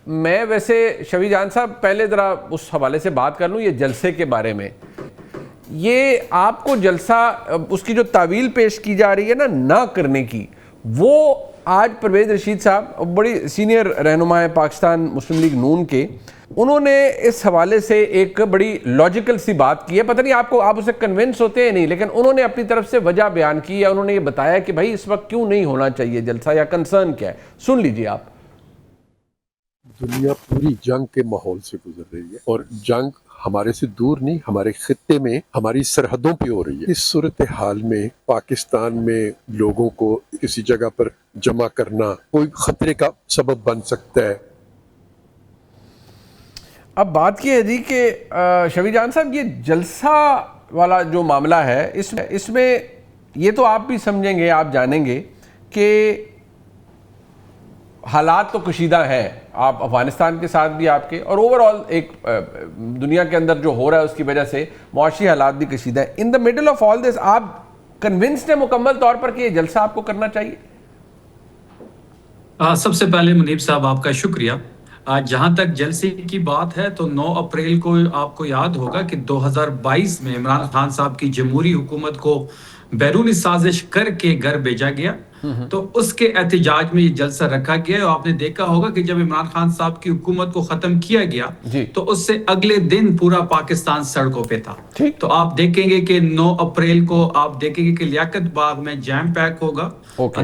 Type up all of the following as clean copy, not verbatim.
میں ویسے شفیع جان صاحب پہلے ذرا اس حوالے سے بات کر لوں یہ جلسے کے بارے میں. یہ آپ کو جلسہ اس کی جو تعویل پیش کی جا رہی ہے نہ کرنے کی، وہ آج پرویز رشید صاحب بڑی سینئر رہنما ہے پاکستان مسلم لیگ نون کے، انہوں نے اس حوالے سے ایک بڑی لاجیکل سی بات کی ہے. پتہ نہیں آپ اسے کنونس ہوتے ہیں نہیں، لیکن انہوں نے اپنی طرف سے وجہ بیان کی ہے. انہوں نے یہ بتایا کہ بھائی اس وقت کیوں نہیں ہونا چاہیے جلسہ یا کنسرن کیا ہے. سن لیجئے آپ. دنیا پوری جنگ کے ماحول سے گزر رہی ہے اور جنگ ہمارے سے دور نہیں، ہمارے خطے میں ہماری سرحدوں پہ ہو رہی ہے. اس صورتحال میں پاکستان میں لوگوں کو کسی جگہ پر جمع کرنا کوئی خطرے کا سبب بن سکتا ہے. اب بات یہ ہے جی کہ شفیع جان صاحب یہ جلسہ والا جو معاملہ ہے اس میں یہ تو آپ بھی سمجھیں گے، آپ جانیں گے کہ حالات تو کشیدہ ہیں، آپ افغانستان کے ساتھ بھی آپ کے، اور اوورآل ایک دنیا کے اندر جو ہو رہا ہے اس کی وجہ سے معاشی حالات بھی کشیدہ ہیں. ان دا مڈل آف آل دس آپ کنونسڈ ہیں مکمل طور پر کہ یہ جلسہ آپ کو کرنا چاہیے؟ سب سے پہلے منیب صاحب آپ کا شکریہ. جہاں تک جلسے کی بات ہے تو 9 اپریل کو آپ کو یاد ہوگا کہ 2022 میں عمران خان صاحب کی جمہوری حکومت کو بیرونی سازش کر کے گھر بھیجا گیا، تو اس کے احتجاج میں یہ جلسہ رکھا گیا. آپ نے دیکھا ہوگا کہ جب عمران خان صاحب کی حکومت کو ختم کیا گیا تو اس سے اگلے دن پورا پاکستان سڑکوں پہ تھا. تو آپ دیکھیں گے کہ 9 اپریل کو آپ دیکھیں گے کہ لیاقت باغ میں جیم پیک ہوگا.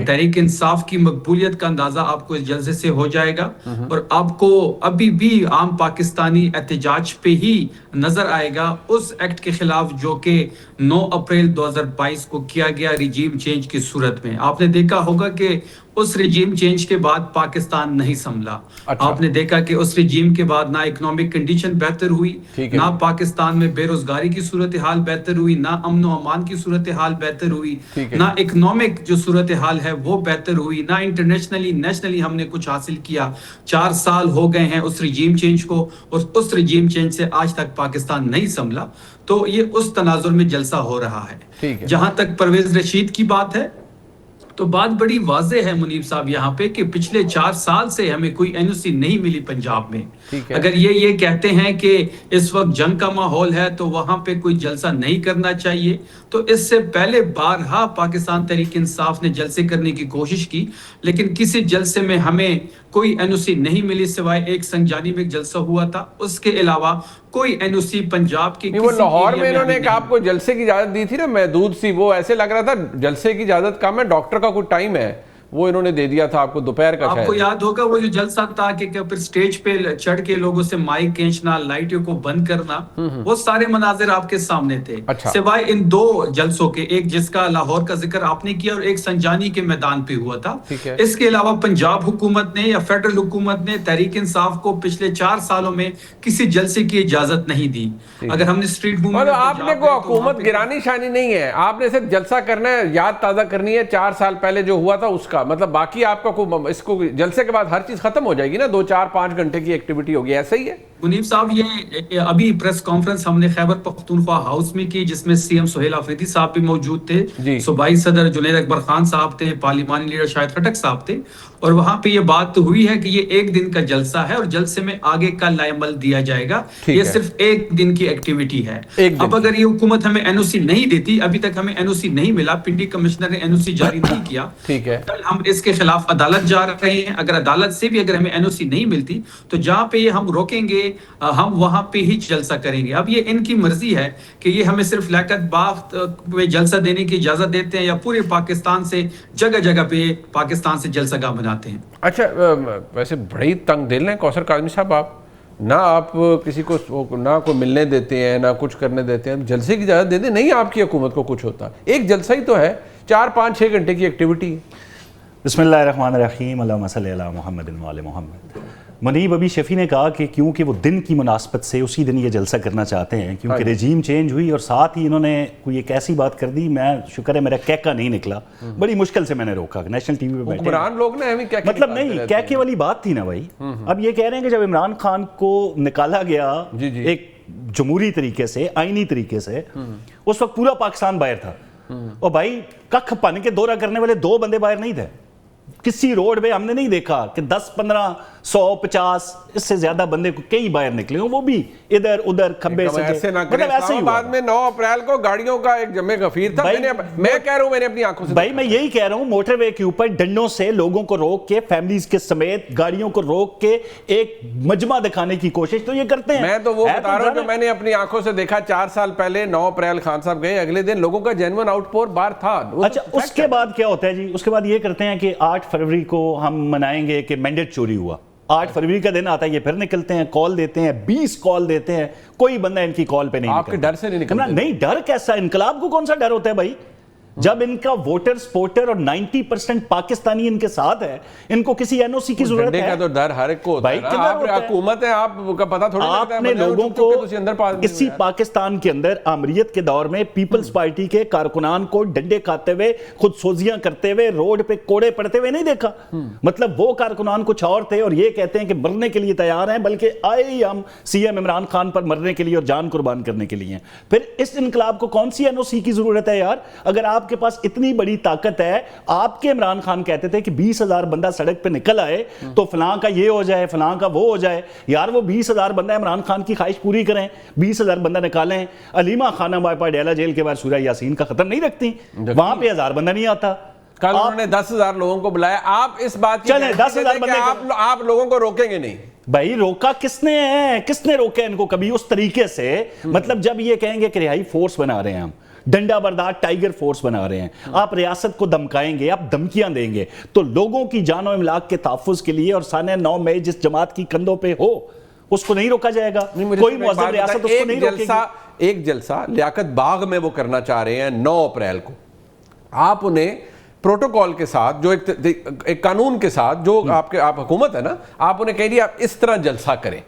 تحریک انصاف کی مقبولیت کا اندازہ آپ کو اس جلسے سے ہو جائے گا، اور آپ کو ابھی بھی عام پاکستانی احتجاج پہ ہی نظر آئے گا اس ایکٹ کے خلاف جو کہ 9 اپریل 2022 کو کیا گیا ریجیم چینج کی صورت میں. آپ نے دیکھا ہوگا کہ اس ریجیم چینج کے بعد پاکستان نہیں سنبھلا. آپ نے دیکھا کہ اس ریجیم کے بعد نہ اکنامک کنڈیشن بہتر ہوئی، نہ پاکستان میں بے روزگاری کی صورتحال بہتر ہوئی، نہ امن و امان کی صورتحال بہتر ہوئی، نہ اکنامک جو صورتحال ہے وہ بہتر ہوئی، نہ انٹرنیشنلی نیشنلی ہم نے کچھ حاصل کیا. 4 سال ہو گئے ہیں اس ریجیم چینج کو، اور اس ریجیم چینج سے آج تک پاکستان نہیں سنبھلا. تو یہ اس تناظر میں جلسہ ہو رہا ہے. جہاں تک پرویز رشید کی بات ہے تو بات بڑی واضح ہے منیب صاحب یہاں پہ کہ پچھلے 4 سال سے ہمیں کوئی این او سی نہیں ملی پنجاب میں. اگر یہ کہتے ہیں کہ اس وقت جنگ کا ماحول ہے تو وہاں پہ کوئی جلسہ نہیں کرنا چاہیے، تو اس سے پہلے بارہا پاکستان تحریک انصاف نے جلسے کرنے کی کوشش کی، لیکن کسی جلسے میں ہمیں کوئی این او سی نہیں ملی سوائے ایک سنجانی میں ایک جلسہ ہوا تھا. اس کے علاوہ کوئی این او سی پنجاب کی وہ لاہور میں انہوں نے آپ کو جلسے کی اجازت دی تھی نا محدود سی، وہ ایسے لگ رہا تھا جلسے کی اجازت کم ہے، ڈاکٹر کا کوئی ٹائم ہے، وہ انہوں نے دے دیا تھا آپ کو دوپہر کا. آپ کو یاد ہوگا وہ جو جلسہ تھا کہ پھر سٹیج پہ چڑھ کے لوگوں سے مائک کھینچنا، لائٹوں کو بند کرنا، وہ سارے مناظر آپ کے سامنے تھے. سوائے ان 2 جلسوں کے، ایک جس کا لاہور کا ذکر آپ نے کیا اور ایک سنجانی کے میدان پہ ہوا تھا. اس کے علاوہ پنجاب حکومت نے یا فیڈرل حکومت نے تحریک انصاف کو پچھلے 4 سالوں میں کسی جلسے کی اجازت نہیں دی. اگر ہم نے اسٹریٹ موومنٹ، آپ نے کوئی حکومت گرانی شانی نہیں ہے، آپ نے صرف جلسہ کرنا ہے، یاد تازہ کرنی ہے 4 سال پہلے جو ہوا تھا اس کا. مطلب باقی آپ کا اس کو جلسے کے بعد ہر چیز ختم ہو جائے گی نا، 2-4-5 گھنٹے کی ایکٹیویٹی ہوگی، ایسا ہی ہے. منیب صاحب یہ ابھی پریس کانفرنس ہم نے خیبر پختونخوا ہاؤس میں کی، جس میں سی ایم سہیل آفریدی صاحب بھی موجود تھے، صوبائی صدر جنید اکبر خان صاحب تھے، پارلیمانی لیڈر شاہد خٹک صاحب تھے، اور وہاں پہ یہ بات ہوئی ہے کہ یہ 1 دن کا جلسہ ہے اور جلسے میں آگے کا لائے عمل دیا جائے گا. یہ صرف 1 دن کی ایکٹیویٹی ہے. اب اگر یہ حکومت ہمیں این او سی نہیں دیتی، ابھی تک ہمیں این او سی نہیں ملا، پنڈی کمشنر نے این او سی جاری نہیں کیا، ہم اس کے خلاف عدالت جا رہے ہیں. اگر عدالت سے بھی اگر ہمیں این او سی نہیں ملتی تو جہاں پہ یہ ہم روکیں گے ہم وہاں پہ ہی جلسہ کریں گے. اب یہ ان کی مرضی ہے کہ یہ ہمیں صرف لیاقت باغ میں جلسہ دینے کی اجازت دیتے ہیں یا پورے پاکستان سے جگہ جگہ پہ پاکستان سے جلسہ گاہ بناتے ہیں. اچھا ویسے بڑی تنگ دل ہیں کوثر کاظمی صاحب آپ، نہ آپ کسی کو نہ کوئی ملنے دیتے ہیں نہ کچھ کرنے دیتے ہیں، جلسے کی اجازت دے دیں. نہیں آپ کی حکومت کو کچھ ہوتا، ایک جلسہ ہی تو ہے، 4-5-6 گھنٹے کی ایکٹیویٹی. بسم اللہ الرحمن الرحیم، اللہم صلی علی محمد وعلی محمد. منیب ابھی شفیع نے کہا کہ کیونکہ وہ دن کی مناسبت سے اسی دن یہ جلسہ کرنا چاہتے ہیں کیونکہ رجیم چینج ہوئی، اور ساتھ ہی انہوں نے کوئی ایک ایسی بات کر دی، میں شکر ہے میرا کیکا نہیں نکلا، بڑی مشکل سے میں نے روکا. نیشنل ٹی وی پہ بیٹھے عمران لوگ نے مطلب نہیں کیکے والی بات تھی نا بھائی. اب یہ کہہ رہے ہیں کہ جب عمران خان کو نکالا گیا ایک جمہوری طریقے سے، آئینی طریقے سے، اس وقت پورا پاکستان باہر تھا، اور بھائی ککھ پن کے دورہ کرنے والے 2 بندے باہر نہیں تھے. کسی روڈ پہ ہم نے نہیں دیکھا کہ 10-15 150 اس سے زیادہ بندے کو کئی باہر نکلے ہوں، وہ بھی ادھر ادھر کھبے سے ایسے نہ کریں، ایسے ہی بعد میں 9 اپریل کو گاڑیوں کا ایک جمع غفیر تھا، میں کہہ رہا ہوں، میں نے اپنی آنکھوں سے بھائی میں یہی کہہ رہا ہوں، موٹر وے کے اوپر ڈنڈوں سے لوگوں کو روک کے، فیملیز کے سمیت گاڑیوں کو روک کے ایک مجمع دکھانے کی کوشش تو یہ کرتے ہیں۔ میں تو وہ بتا رہا ہوں جو میں نے اپنی آنکھوں سے دیکھا، 4 سال پہلے 9 اپریل خان صاحب گئے، اگلے دن لوگوں کا جینون آؤٹ پور باہر تھا۔ اچھا اس کے بعد کیا ہوتا ہے جی؟ اس کے بعد یہ کرتے ہیں کہ 8 فروری کو ہم منائیں گے کہ مینڈیٹ چوری ہوا، 8 فروری کا دن آتا ہے، یہ پھر نکلتے ہیں، کال دیتے ہیں، 20 کال دیتے ہیں، کوئی بندہ ان کی کال پہ نہیں نکلتا۔ آپ کے ڈر سے نہیں نکلتے؟ نہیں، ڈر کیسا؟ انقلاب کو کون سا ڈر ہوتا ہے بھائی؟ جب ان کا ووٹر سپورٹر اور 90% پاکستانی ان کے ساتھ ہے، ان کو کسی این او سی کی ضرورت ہے؟ کا تو ڈر ہر ایک کو ہوتا ہے نا، آپ حکومت ہے، آپ کا پتہ تھوڑی آپ نے لوگوں کو اسی پاکستان کے اندر آمریت کے دور میں پیپلز پارٹی کے کارکنان کو ڈنڈے کھاتے ہوئے، خود سوزیاں کرتے ہوئے، روڈ پہ کوڑے پڑتے ہوئے نہیں دیکھا؟ مطلب وہ کارکنان کچھ اور تھے اور یہ کہتے ہیں کہ مرنے کے لیے تیار ہیں، بلکہ آئے ہی ہم سی ایم عمران خان پر مرنے کے لیے اور جان قربان کرنے کے لیے ہیں۔ پھر اس انقلاب کو کون سی این او سی کی ضرورت ہے یار؟ اگر آپ کے پاس اتنی بڑی طاقت ہے، آپ کے عمران خان کہتے تھے کہ 20,000 بندہ سڑک پہ نکل آئے تو فلاں کا یہ ہو جائے، فلاں کا وہ ہو جائے۔ یار وہ 20,000 بندہ عمران خان کی خواہش پوری کریں، 20,000 بندہ نکالیں۔ علیمہ خانہ باپا ڈیلا جیل کے بعد سورہ یاسین کا ختم نہیں رکھتی، وہاں پہ 1000 بندہ نہیں آتا۔ کل انہوں نے 10,000 لوگوں کو بلایا، آپ اس بات کی چلیں 10,000 بندے آپ لوگوں کو روکیں گے نہیں؟ بھائی روکا کس نے ہے؟ کس نے روکا ان کو کبھی اس طریقے سے؟ مطلب جب یہ کہیں گے کہ رہائی فورس بنا رہے ہیں ہم، ڈنڈا بردار ٹائیگر فورس بنا رہے ہیں، آپ ریاست کو دھمکائیں گے، آپ دھمکیاں دیں گے، تو لوگوں کی جان و املاک کے تحفظ کے لیے اور سانحہ 9 مئی جس جماعت کی کندھوں پہ ہو اس کو نہیں روکا جائے گا، کوئی معظم ریاست اس کو نہیں روکے گی۔ ایک جلسہ لیاقت باغ میں وہ کرنا چاہ رہے ہیں 9 اپریل کو، آپ انہیں پروٹوکول کے ساتھ، جو ایک قانون کے ساتھ، جو آپ حکومت ہے نا، آپ انہیں کہہ دیا آپ اس طرح جلسہ کریں،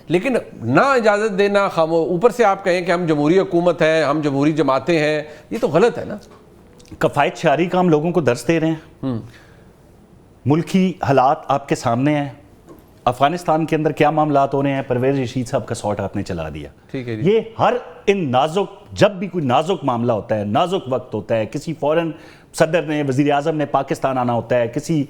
لیکن نہ اجازت دینا، اوپر سے آپ کہیں کہ ہم جمہوری حکومت ہے، ہم جمہوری جماعتیں ہیں، یہ تو غلط ہے نا۔ کفایت شعاری کا ہم لوگوں کو درس دے رہے ہیں، ملکی حالات آپ کے سامنے ہیں، افغانستان کے اندر کیا معاملات ہو رہے ہیں، پرویز رشید صاحب کا سوٹ آپ نے چلا دیا۔ یہ ہر ان نازک، جب بھی کوئی نازک معاملہ ہوتا ہے، نازک وقت ہوتا ہے، کسی فورن صدر نے، وزیر اعظم نے پاکستان آنا ہوتا ہے، کسی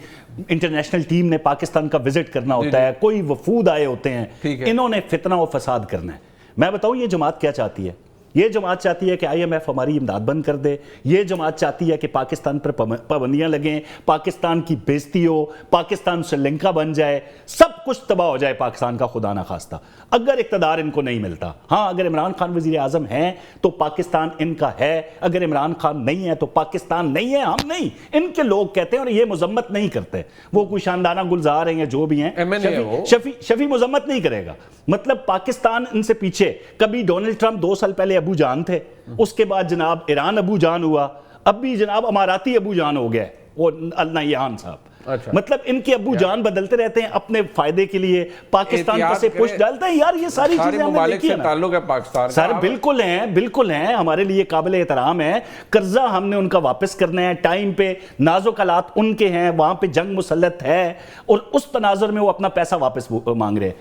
انٹرنیشنل ٹیم نے پاکستان کا وزٹ کرنا ہوتا ہے، کوئی وفود آئے ہوتے ہیں، انہوں نے فتنہ و فساد کرنا ہے۔ میں بتاؤں یہ جماعت کیا چاہتی ہے؟ یہ جماعت چاہتی ہے کہ آئی ایم ایف ہماری امداد بند کر دے، یہ جماعت چاہتی ہے کہ پاکستان پر پابندیاں لگیں، پاکستان کی بےزتی ہو، پاکستان سری لنکا بن جائے، سب کچھ تباہ ہو جائے پاکستان کا، خدا نہ خواستہ، اگر اقتدار ان کو نہیں ملتا۔ ہاں اگر عمران خان وزیر اعظم ہیں تو پاکستان ان کا ہے، اگر عمران خان نہیں ہے تو پاکستان نہیں ہے، ہم نہیں، ان کے لوگ کہتے ہیں، اور یہ مذمت نہیں کرتے، وہ کوئی شاندانہ گلزار ہیں یا جو بھی ہیں، شفیع مذمت نہیں کرے گا۔ مطلب پاکستان ان سے پیچھے، کبھی ڈونلڈ ٹرمپ 2 سال پہلے ابو جان تھے، اس کے بعد جناب ایران ابو جان ہوا، اب بھی جناب اماراتی ابو جان ہو گئے وہ النیان صاحب۔ مطلب ان کے ابو جان بدلتے رہتے ہیں اپنے فائدے کے لیے، پاکستان پر سے پش ڈالتے ہیں۔ یار یہ ساری چیزیں ہم نے دیکھی ہیں نا سر، بالکل ہیں، بالکل ہیں، ہمارے لیے قابل احترام ہے، قرضہ ہم نے ان کا واپس کرنا ہے ٹائم پہ، نازک حالات ان کے ہیں، وہاں پہ جنگ مسلط ہے، اور اس تناظر میں وہ اپنا پیسہ واپس مانگ رہے ہیں۔